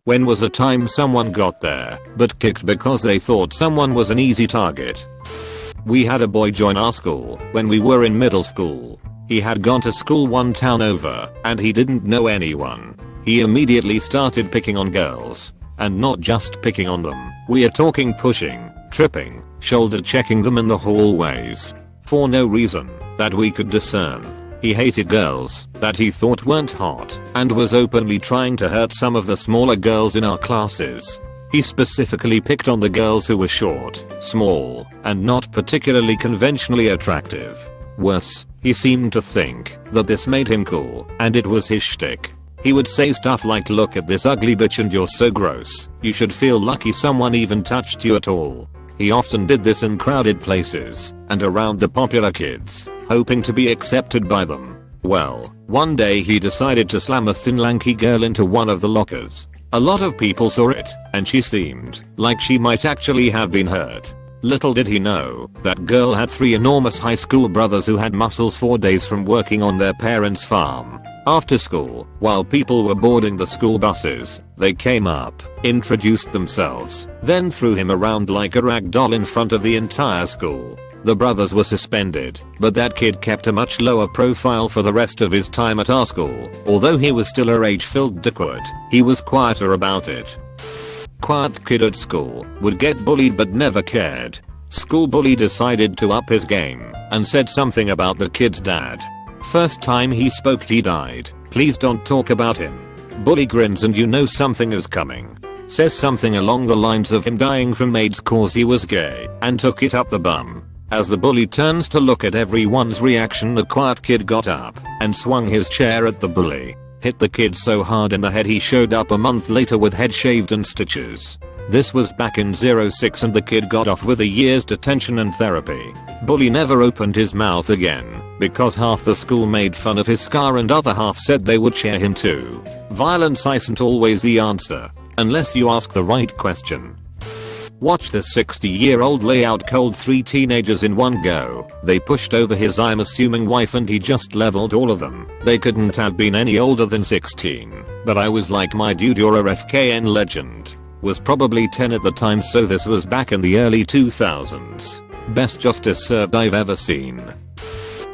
When was a time someone got there but kicked because they thought someone was an easy target? We had a boy join our school when we were in middle school. He had gone to school one town over and he didn't know anyone. He immediately started picking on girls. And not just picking on them. We are talking pushing, tripping, shoulder checking them in the hallways. For no reason that we could discern. He hated girls that he thought weren't hot and was openly trying to hurt some of the smaller girls in our classes. He specifically picked on the girls who were short, small, and not particularly conventionally attractive. Worse, he seemed to think that this made him cool and it was his shtick. He would say stuff like, "Look at this ugly bitch and you're so gross. You should feel lucky someone even touched you at all." He often did this in crowded places and around the popular kids, hoping to be accepted by them. Well, one day he decided to slam a thin lanky girl into one of the lockers. A lot of people saw it, and she seemed like she might actually have been hurt. Little did he know, that girl had 3 enormous high school brothers who had muscles for days from working on their parents' farm. After school, while people were boarding the school buses, they came up, introduced themselves, then threw him around like a rag doll in front of the entire school. The brothers were suspended, but that kid kept a much lower profile for the rest of his time at our school. Although he was still a rage-filled dickwad, he was quieter about it. Quiet kid at school would get bullied but never cared. School bully decided to up his game and said something about the kid's dad. First time he spoke he died. "Please don't talk about him." Bully grins and you know something is coming. Says something along the lines of him dying from AIDS cause he was gay and took it up the bum. As the bully turns to look at everyone's reaction, the quiet kid got up and swung his chair at the bully. Hit the kid so hard in the head he showed up a month later with head shaved and stitches. This was back in 06 and the kid got off with a year's detention and therapy. Bully never opened his mouth again because half the school made fun of his scar and other half said they would share him too. Violence isn't always the answer unless you ask the right question. Watch this 60-year-old lay out cold 3 teenagers in one go. They pushed over his I'm assuming wife and he just leveled all of them. They couldn't have been any older than 16. But I was like, my dude, you're a FKN legend. Was probably 10 at the time, so this was back in the early 2000s. Best justice served I've ever seen.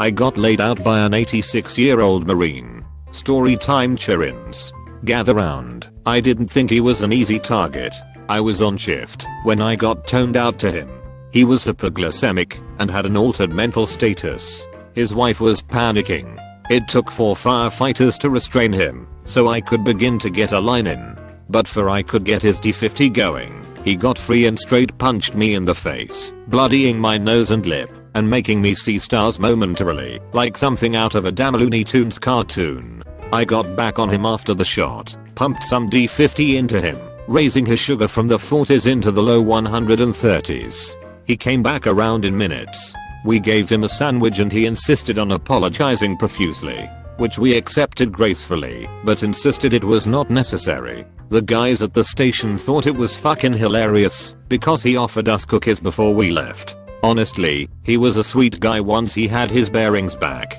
I got laid out by an 86-year-old Marine. Story time, Chirins. Gather round. I didn't think he was an easy target. I was on shift when I got toned out to him. He was hypoglycemic and had an altered mental status. His wife was panicking. It took 4 firefighters to restrain him so I could begin to get a line in. But before I could get his D50 going, he got free and straight punched me in the face, bloodying my nose and lip and making me see stars momentarily, like something out of a damn Looney Tunes cartoon. I got back on him after the shot, pumped some D50 into him, raising his sugar from the 40s into the low 130s. He came back around in minutes. We gave him a sandwich and he insisted on apologizing profusely, which we accepted gracefully, but insisted it was not necessary. The guys at the station thought it was fucking hilarious because he offered us cookies before we left. Honestly, he was a sweet guy once he had his bearings back.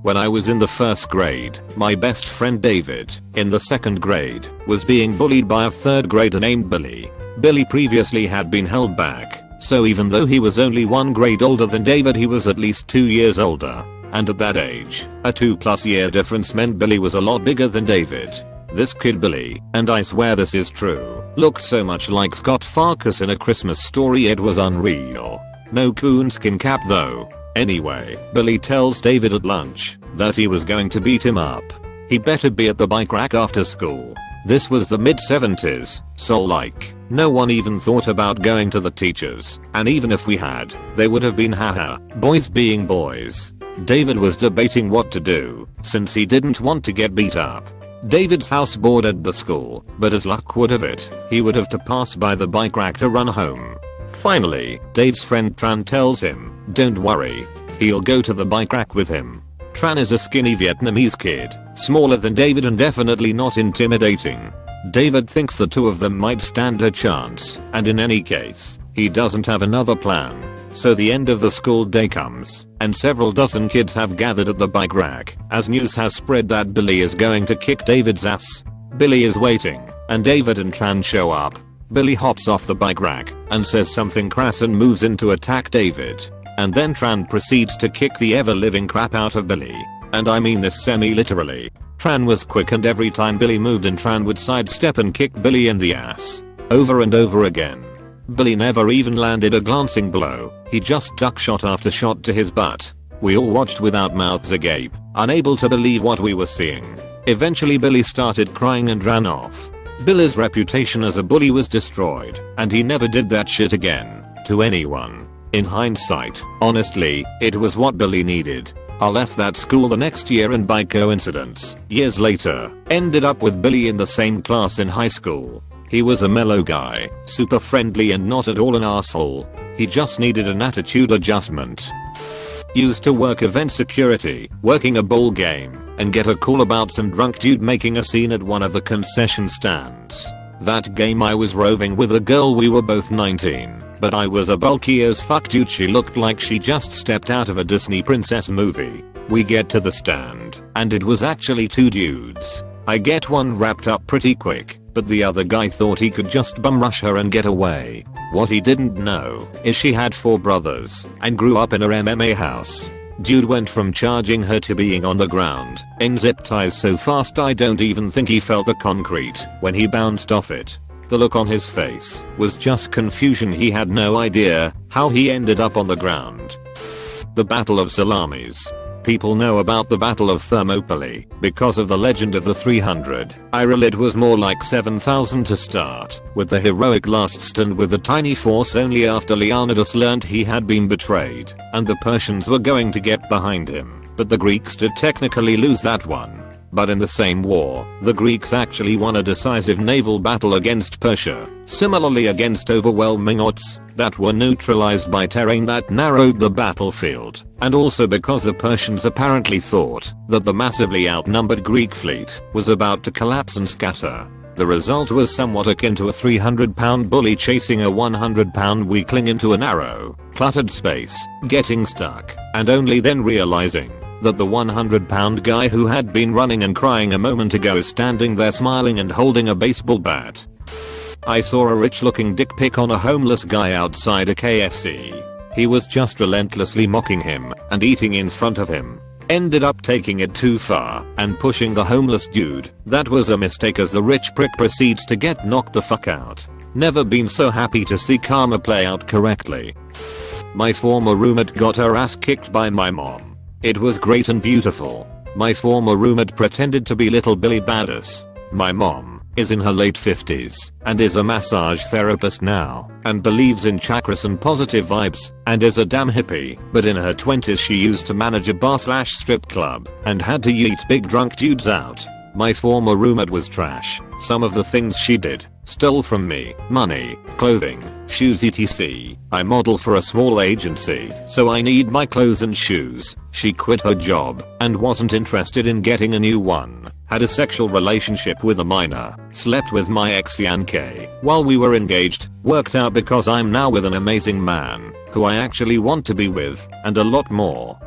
When I was in the 1st grade, my best friend David, in the 2nd grade, was being bullied by a 3rd grader named Billy. Billy previously had been held back, so even though he was only 1 grade older than David, he was at least 2 years older. And at that age, a 2+ year difference meant Billy was a lot bigger than David. This kid Billy, and I swear this is true, looked so much like Scott Farkas in A Christmas Story it was unreal. No coonskin cap though. Anyway, Billy tells David at lunch that he was going to beat him up. He better be at the bike rack after school. This was the mid-70s, so like, no one even thought about going to the teachers, and even if we had, they would have been haha, boys being boys. David was debating what to do, since he didn't want to get beat up. David's house bordered the school, but as luck would have it, he would have to pass by the bike rack to run home. Finally, Dave's friend Tran tells him, don't worry, he'll go to the bike rack with him. Tran is a skinny Vietnamese kid, smaller than David and definitely not intimidating. David thinks the two of them might stand a chance, and in any case, he doesn't have another plan. So the end of the school day comes, and several dozen kids have gathered at the bike rack, as news has spread that Billy is going to kick David's ass. Billy is waiting, and David and Tran show up. Billy hops off the bike rack and says something crass and moves in to attack David. And then Tran proceeds to kick the ever-living crap out of Billy. And I mean this semi-literally. Tran was quick, and every time Billy moved and Tran would sidestep and kick Billy in the ass. Over and over again. Billy never even landed a glancing blow. He just duck shot after shot to his butt. We all watched without mouths agape, unable to believe what we were seeing. Eventually Billy started crying and ran off. Billy's reputation as a bully was destroyed, and he never did that shit again to anyone. In hindsight, honestly, it was what Billy needed. I left that school the next year, and by coincidence, years later, ended up with Billy in the same class in high school. He was a mellow guy, super friendly and not at all an asshole. He just needed an attitude adjustment. Used to work event security, working a ball game, and get a call about some drunk dude making a scene at one of the concession stands. That game I was roving with a girl, we were both 19, but I was a bulky as fuck dude. She looked like she just stepped out of a Disney princess movie. We get to the stand, and it was actually two dudes. I get one wrapped up pretty quick, but the other guy thought he could just bum rush her and get away. What he didn't know is she had 4 brothers and grew up in her MMA house. Dude went from charging her to being on the ground in zip ties so fast I don't even think he felt the concrete when he bounced off it. The look on his face was just confusion. He had no idea how he ended up on the ground. The Battle of Salamis. People know about the Battle of Thermopylae because of the legend of the 300. It was more like 7,000 to start, with the heroic last stand with a tiny force only after Leonidas learned he had been betrayed, and the Persians were going to get behind him. But the Greeks did technically lose that one. But in the same war, the Greeks actually won a decisive naval battle against Persia, similarly against overwhelming odds that were neutralized by terrain that narrowed the battlefield, and also because the Persians apparently thought that the massively outnumbered Greek fleet was about to collapse and scatter. The result was somewhat akin to a 300-pound bully chasing a 100-pound weakling into a narrow, cluttered space, getting stuck, and only then realizing that the 100-pound guy who had been running and crying a moment ago is standing there smiling and holding a baseball bat. I saw a rich-looking dick pic on a homeless guy outside a KFC. He was just relentlessly mocking him and eating in front of him. Ended up taking it too far and pushing the homeless dude. That was a mistake, as the rich prick proceeds to get knocked the fuck out. Never been so happy to see karma play out correctly. My former roommate got her ass kicked by my mom. It was great and beautiful. My former roommate pretended to be little Billy Badass. My mom is in her late 50s and is a massage therapist now and believes in chakras and positive vibes and is a damn hippie, but in her 20s she used to manage a bar/strip club and had to yeet big drunk dudes out. My former roommate was trash. Some of the things she did: stole from me money, clothing, shoes, etc. I model for a small agency, so I need my clothes and shoes. She quit her job and wasn't interested in getting a new one. Had a sexual relationship with a minor, slept with my ex-fiancé while we were engaged, worked out because I'm now with an amazing man who I actually want to be with, and a lot more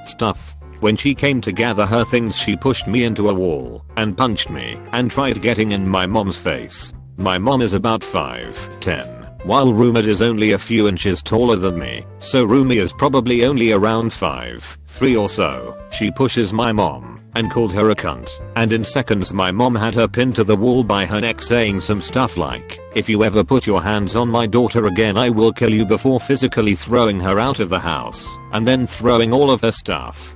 stuff. When she came to gather her things, she pushed me into a wall and punched me and tried getting in my mom's face. My mom is about 5'10", while roommate is only a few inches taller than me, so roomie is probably only around 5'3" or so. She pushes my mom and called her a cunt, and in seconds my mom had her pinned to the wall by her neck, saying some stuff like, "If you ever put your hands on my daughter again I will kill you," before physically throwing her out of the house and then throwing all of her stuff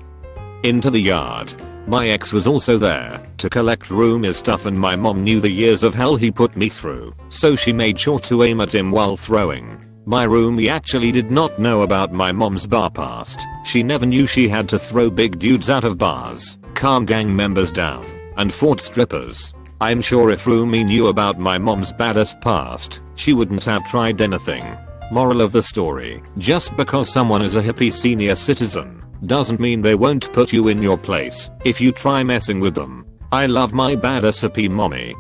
into the yard. My ex was also there to collect roomie's stuff, and my mom knew the years of hell he put me through, so she made sure to aim at him while throwing. My roomie actually did not know about my mom's bar past. She never knew she had to throw big dudes out of bars, calm gang members down, and fought strippers. I'm sure if roomie knew about my mom's badass past, she wouldn't have tried anything. Moral of the story: just because someone is a hippie senior citizen doesn't mean they won't put you in your place if you try messing with them. I love my badass hippie mommy.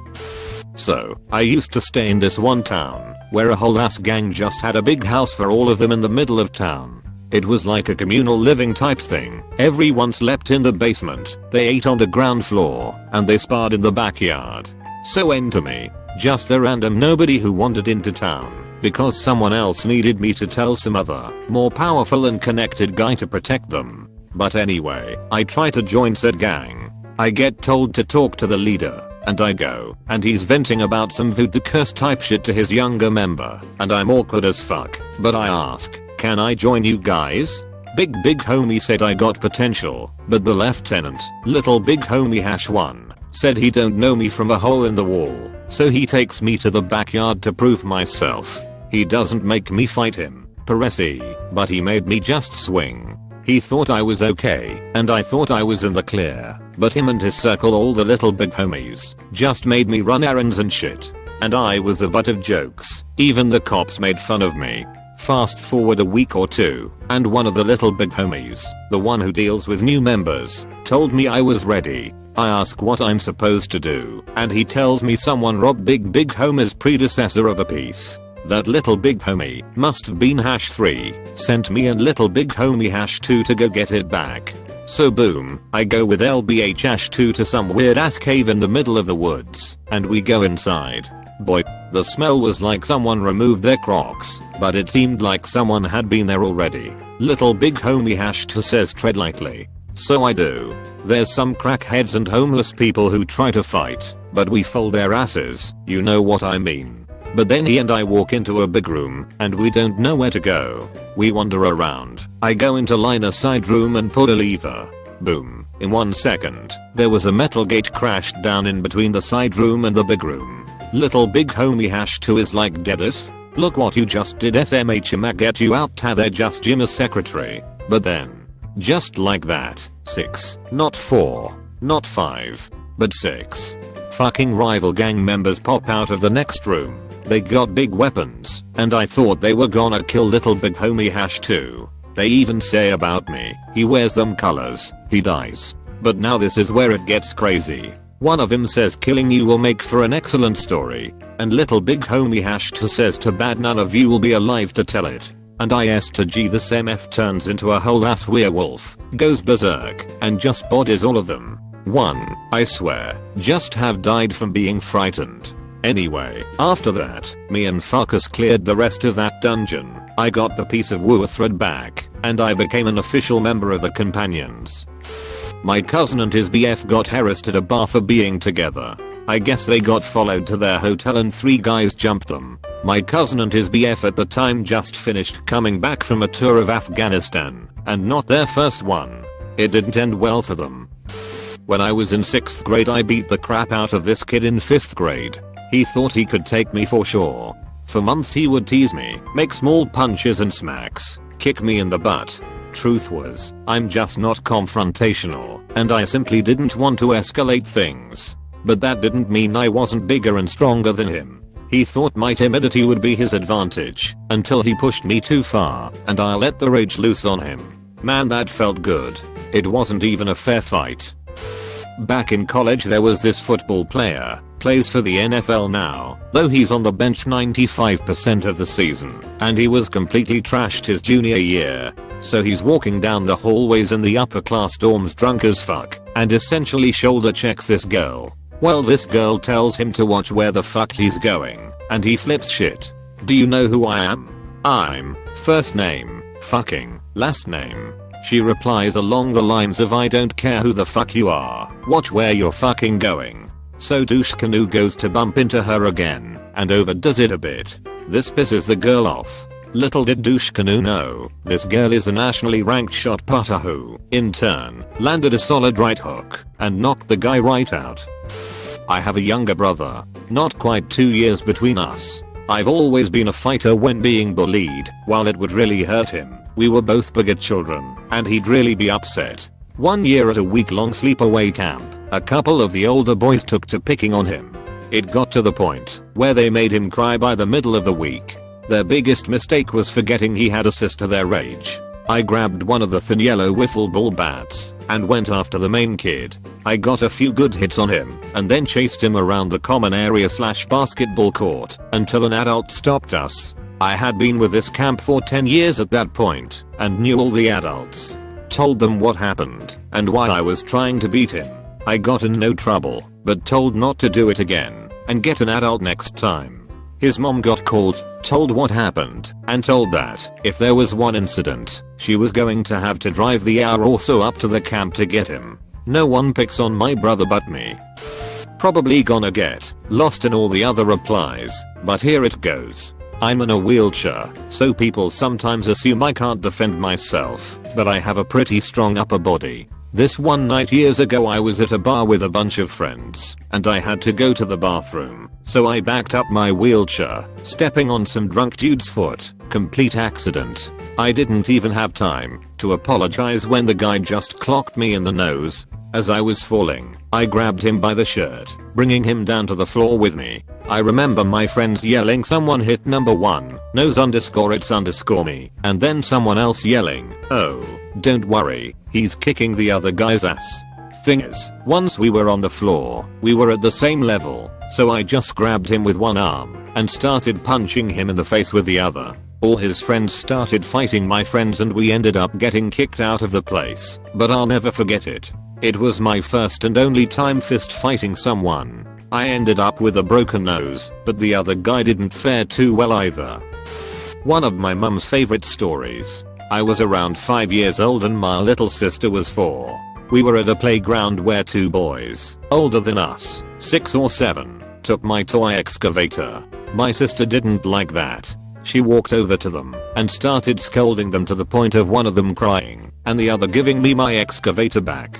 So, I used to stay in this one town where a whole ass gang just had a big house for all of them in the middle of town. It was like a communal living type thing. Everyone slept in the basement, they ate on the ground floor, and they sparred in the backyard. So enter me. Just a random nobody who wandered into town because someone else needed me to tell some other, more powerful and connected guy to protect them. But anyway, I try to join said gang. I get told to talk to the leader, and I go, and he's venting about some voodoo curse type shit to his younger member, and I'm awkward as fuck, but I ask, can I join you guys? Big homie said I got potential, but the lieutenant, little big homie #1, said he don't know me from a hole in the wall, so he takes me to the backyard to prove myself. He doesn't make me fight him, Peresi, but he made me just swing. He thought I was okay, and I thought I was in the clear, but him and his circle, all the little big homies, just made me run errands and shit. And I was the butt of jokes, even the cops made fun of me. Fast forward a week or two, and one of the little big homies, the one who deals with new members, told me I was ready. I ask what I'm supposed to do, and he tells me someone robbed big homie's predecessor of a piece. That little big homie must have been #3, sent me and little big homie #2 to go get it back. So boom, I go with LBH-2 to some weird ass cave in the middle of the woods, and we go inside. Boy, the smell was like someone removed their Crocs, but it seemed like someone had been there already. Little big homie #2 says tread lightly. So I do. There's some crackheads and homeless people who try to fight, but we fold their asses, you know what I mean. But then he and I walk into a big room, and we don't know where to go. We wander around. I go into line a side room and pull a lever. Boom. In 1 second, there was a metal gate crashed down in between the side room and the big room. Little big homie #2 is like, Deadus? Look what you just did, SMHM, I get you out, they're just Jim's secretary. But then, just like that, 6, not 4, not 5, but 6 fucking rival gang members pop out of the next room. They got big weapons, and I thought they were gonna kill little big homie #2. They even say about me, he wears them colors, he dies. But now this is where it gets crazy. One of them says killing you will make for an excellent story, and little big homie #2 says too bad none of you will be alive to tell it. And IS to G, this MF turns into a whole ass werewolf, goes berserk, and just bodies all of them. One, I swear, just have died from being frightened. Anyway, after that, me and Farkas cleared the rest of that dungeon. I got the piece of Woo thread back, and I became an official member of the Companions. My cousin and his BF got harassed at a bar for being together. I guess they got followed to their hotel and 3 guys jumped them. My cousin and his BF at the time just finished coming back from a tour of Afghanistan, and not their first one. It didn't end well for them. When I was in 6th grade, I beat the crap out of this kid in 5th grade. He thought he could take me for sure. For months he would tease me, make small punches and smacks, kick me in the butt. Truth was, I'm just not confrontational, and I simply didn't want to escalate things. But that didn't mean I wasn't bigger and stronger than him. He thought my timidity would be his advantage, until he pushed me too far, and I let the rage loose on him. Man, that felt good. It wasn't even a fair fight. Back in college there was this football player, plays for the NFL now, though he's on the bench 95% of the season, and he was completely trashed his junior year. So he's walking down the hallways in the upper class dorms drunk as fuck, and essentially shoulder checks this girl. Well, this girl tells him to watch where the fuck he's going, and he flips shit. Do you know who I am? I'm, first name, fucking, last name. She replies along the lines of, I don't care who the fuck you are, watch where you're fucking going. So douche canoe goes to bump into her again, and overdoes it a bit. This pisses the girl off. Little did douche canoe know, this girl is a nationally ranked shot putter who, in turn, landed a solid right hook, and knocked the guy right out. I have a younger brother, not quite 2 years between us. I've always been a fighter when being bullied, while it would really hurt him. We were both bigot children, and he'd really be upset. One year at a week-long sleepaway camp, a couple of the older boys took to picking on him. It got to the point where they made him cry by the middle of the week. Their biggest mistake was forgetting he had a sister their age. I grabbed one of the thin yellow wiffle ball bats and went after the main kid. I got a few good hits on him and then chased him around the common area / basketball court until an adult stopped us. I had been with this camp for 10 years at that point and knew all the adults. Told them what happened and why I was trying to beat him. I got in no trouble, but told not to do it again. and get an adult next time. His mom got called, told what happened, and told that if there was one incident, she was going to have to drive the hour or so up to the camp to get him. No one picks on my brother but me. Probably gonna get lost in all the other replies, but here it goes. I'm in a wheelchair, so people sometimes assume I can't defend myself, but I have a pretty strong upper body. This one night years ago I was at a bar with a bunch of friends, and I had to go to the bathroom, so I backed up my wheelchair, stepping on some drunk dude's foot. Complete accident. I didn't even have time to apologize when the guy just clocked me in the nose. As I was falling, I grabbed him by the shirt, bringing him down to the floor with me. I remember my friends yelling someone hit number 1, nose _ it's _ me, and then someone else yelling, oh, don't worry, he's kicking the other guy's ass. Thing is, once we were on the floor, we were at the same level, so I just grabbed him with one arm and started punching him in the face with the other. All his friends started fighting my friends and we ended up getting kicked out of the place, but I'll never forget it. It was my first and only time fist fighting someone. I ended up with a broken nose, but the other guy didn't fare too well either. One of my mum's favorite stories. I was around 5 years old and my little sister was 4. We were at a playground where 2 boys, older than us, 6 or 7, took my toy excavator. My sister didn't like that. She walked over to them and started scolding them to the point of one of them crying and the other giving me my excavator back.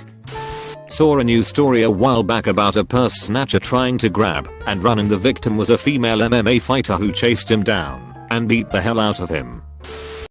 Saw a news story a while back about a purse snatcher trying to grab and run and the victim was a female MMA fighter who chased him down and beat the hell out of him.